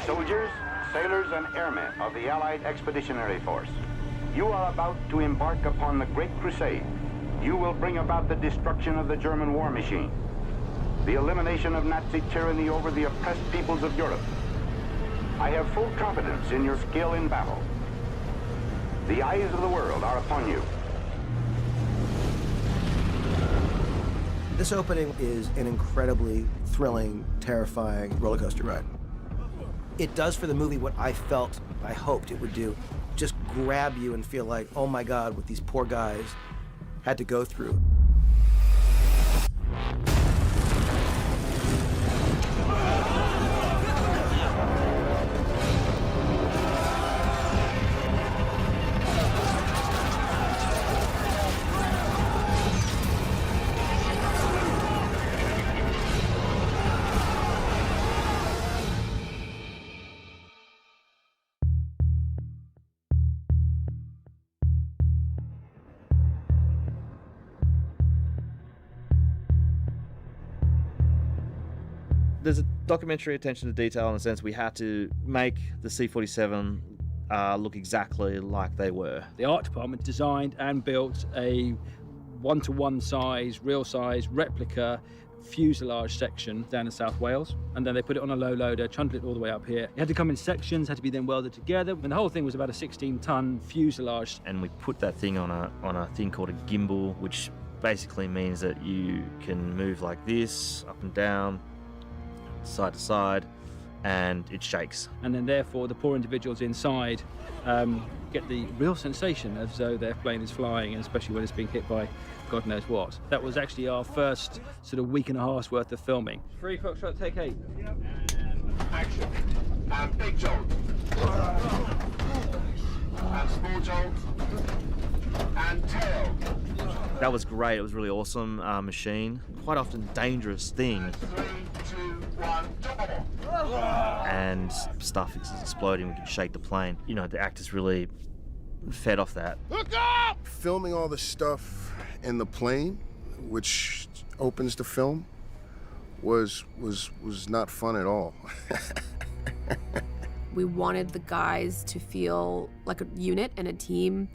Soldiers, sailors, and airmen of the Allied Expeditionary Force, you are about to embark upon the Great Crusade. You will bring about the destruction of the German war machine, the elimination of Nazi tyranny over the oppressed peoples of Europe. I have full confidence in your skill in battle. The eyes of the world are upon you. This opening is an incredibly thrilling, terrifying roller coaster ride. It does for the movie what I felt, I hoped it would do. Just grab you and feel like, oh my God, what these poor guys had to go through. There's a documentary attention to detail in the sense we had to make the C-47 look exactly like they were. The art department designed and built a one-to-one size, real size replica fuselage section down in South Wales, and then they put it on a low loader, trundled it all the way up here. It had to come in sections, had to be then welded together, and the whole thing was about a 16-ton fuselage. And we put that thing on a thing called a gimbal, which basically means that you can move like this, up and down, side to side, and it shakes. And then therefore the poor individuals inside get the real sensation as though their plane is flying, and especially when it's being hit by God knows what. That was actually our first sort of week and a half's worth of filming. 3 Foxtrot, take 8. And action. And big jolt. And small jolt. And tail. That was great. It was a really awesome machine. Quite often dangerous thing. 3, 2, 1, double. And stuff is exploding. We could shake the plane. You know, the actors really fed off that. Look up! Filming all the stuff in the plane, which opens the film, was not fun at all. We wanted the guys to feel like a unit and a team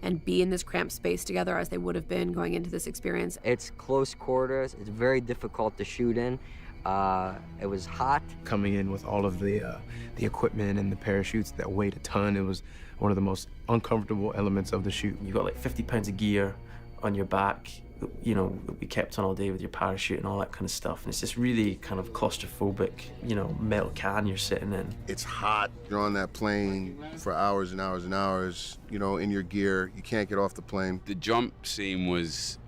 and be in this cramped space together as they would have been going into this experience. It's close quarters. It's very difficult to shoot in. It was hot. Coming in with all of the equipment and the parachutes that weighed a ton, it was one of the most uncomfortable elements of the shoot. You've got like 50 pounds of gear on your back, you know, that we kept on all day with your parachute and all that kind of stuff. And it's this really kind of claustrophobic, you know, metal can you're sitting in. It's hot. You're on that plane for hours and hours and hours, you know, in your gear. You can't get off the plane. The jump scene was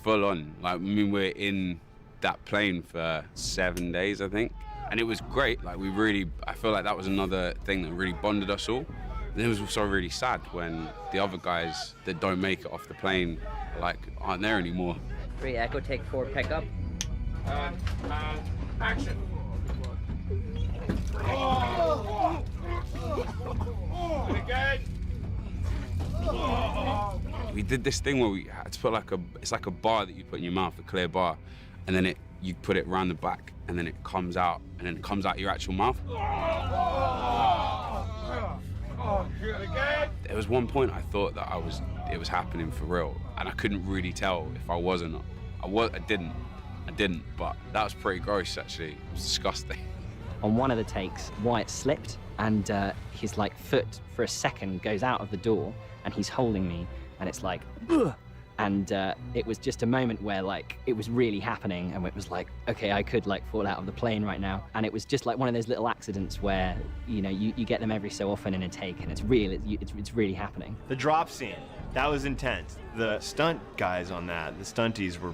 full on. Like, I mean, we're in that plane for 7 days, I think. And it was great. Like, I feel like that was another thing that really bonded us all. And it was also really sad when the other guys that don't make it off the plane, like, aren't there anymore. 3 Echo, take 4, pick up. And action. And again. We did this thing where we had to put it's like a bar that you put in your mouth, a clear bar, and then you put it around the back, and then it comes out, and then it comes out your actual mouth. There was one point I thought that it was happening for real, and I couldn't really tell if I was or not. I didn't, but that was pretty gross, actually. It was disgusting. On one of the takes, Wyatt slipped, and his foot for a second goes out of the door, and he's holding me, and it's like, ugh! And it was just a moment where it was really happening, and it was like, okay, I could fall out of the plane right now. And it was just like one of those little accidents where, you know, you get them every so often in a take, and it's really happening. The drop scene, that was intense. The stunt guys on that, the stunties were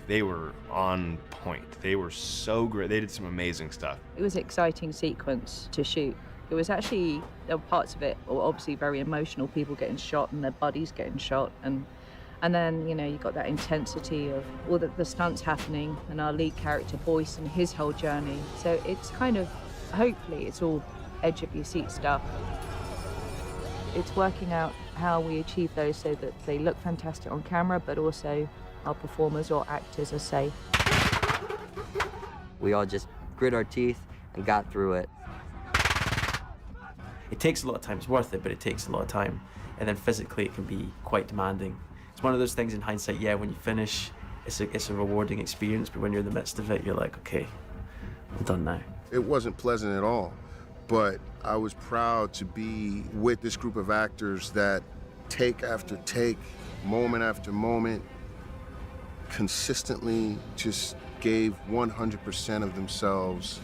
they were on point. They were so great. They did some amazing stuff. It was an exciting sequence to shoot. It was actually, there were parts of it were obviously very emotional, people getting shot and their buddies getting shot, and then, you know, you got that intensity of all the stunts happening and our lead character Boyce and his whole journey. So it's kind of, hopefully, it's all edge of your seat stuff. It's working out how we achieve those so that they look fantastic on camera, but also our performers or actors are safe. We all just grit our teeth and got through it. It takes a lot of time. It's worth it, but it takes a lot of time. And then physically, it can be quite demanding. It's one of those things in hindsight, yeah, when you finish, it's a rewarding experience, but when you're in the midst of it, you're like, okay, I'm done now. It wasn't pleasant at all, but I was proud to be with this group of actors that take after take, moment after moment, consistently just gave 100% of themselves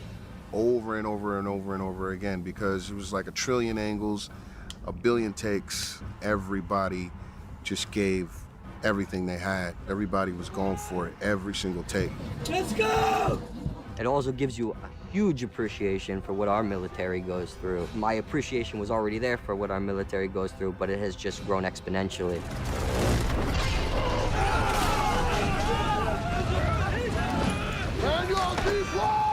over and over and over and over again, because it was like a trillion angles, a billion takes. Everybody just gave everything they had. Everybody was going for it every single take. Let's go! It also gives you a huge appreciation for what our military goes through. My appreciation was already there for what our military goes through, but it has just grown exponentially. Manual deploy!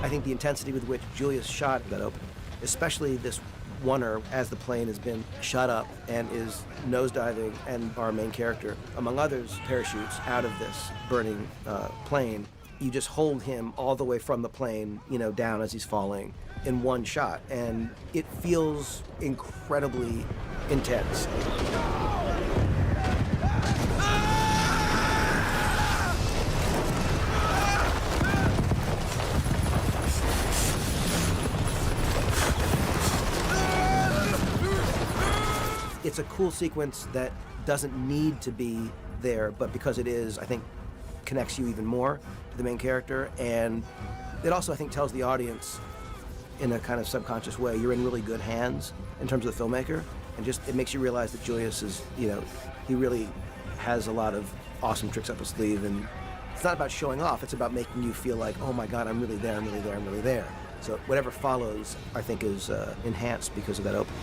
I think the intensity with which Julius shot that opening, especially this oneer as the plane has been shot up and is nosediving, and our main character, among others, parachutes out of this burning plane. You just hold him all the way from the plane, down as he's falling in one shot, and it feels incredibly intense. It's a cool sequence that doesn't need to be there, but because it is, I think, connects you even more to the main character. And it also, I think, tells the audience in a kind of subconscious way, you're in really good hands in terms of the filmmaker. And just, it makes you realize that Julius is, he really has a lot of awesome tricks up his sleeve. And it's not about showing off, it's about making you feel like, oh my God, I'm really there, I'm really there, I'm really there. So whatever follows, I think, is enhanced because of that opening.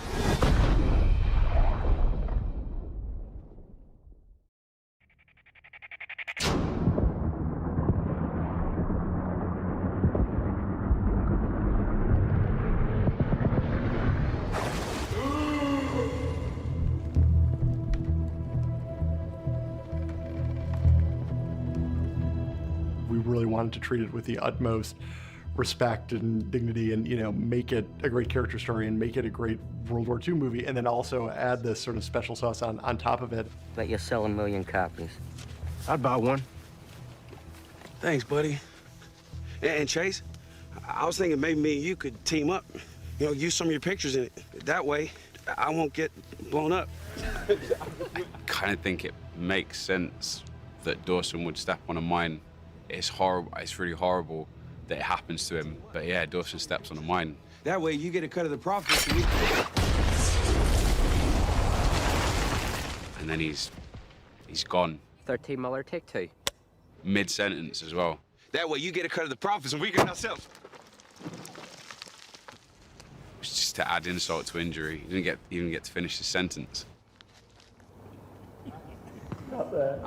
We really wanted to treat it with the utmost respect and dignity and, make it a great character story and make it a great World War II movie, and then also add this sort of special sauce on top of it. Bet you'll sell 1 million copies. I'd buy one. Thanks, buddy. And Chase, I was thinking maybe me and you could team up. Use some of your pictures in it. That way, I won't get blown up. I kind of think it makes sense that Dawson would step on a mine. It's horrible. It's really horrible that it happens to him. But yeah, Dawson steps on a mine. That way, you get a cut of the profits. And then he's gone. 13 Muller, take 2. Mid-sentence as well. That way, you get a cut of the profits and we get ourselves. It's just to add insult to injury. He didn't even get to finish his sentence. Not bad.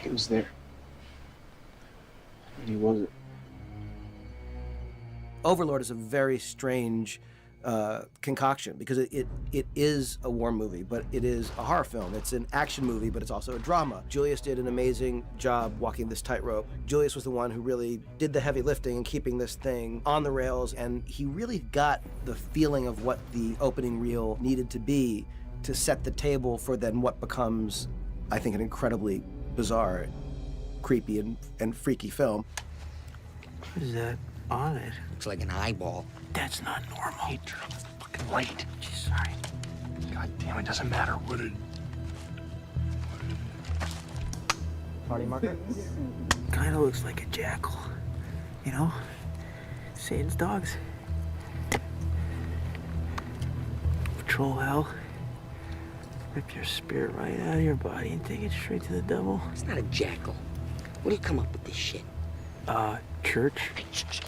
He was there. And he wasn't. Overlord is a very strange concoction because it is a war movie, but it is a horror film. It's an action movie, but it's also a drama. Julius did an amazing job walking this tightrope. Julius was the one who really did the heavy lifting and keeping this thing on the rails, and he really got the feeling of what the opening reel needed to be to set the table for then what becomes, I think, an incredibly bizarre, creepy, and freaky film. What is that on it? Looks like an eyeball. That's not normal. Hey, turn on the fucking light. Jeez, sorry. God damn, it doesn't matter what it... Party marker? Kinda looks like a jackal. Satan's dogs. Patrol hell. Rip your spirit right out of your body and take it straight to the devil. It's not a jackal. Where do you come up with this shit? Church. Hey, shh.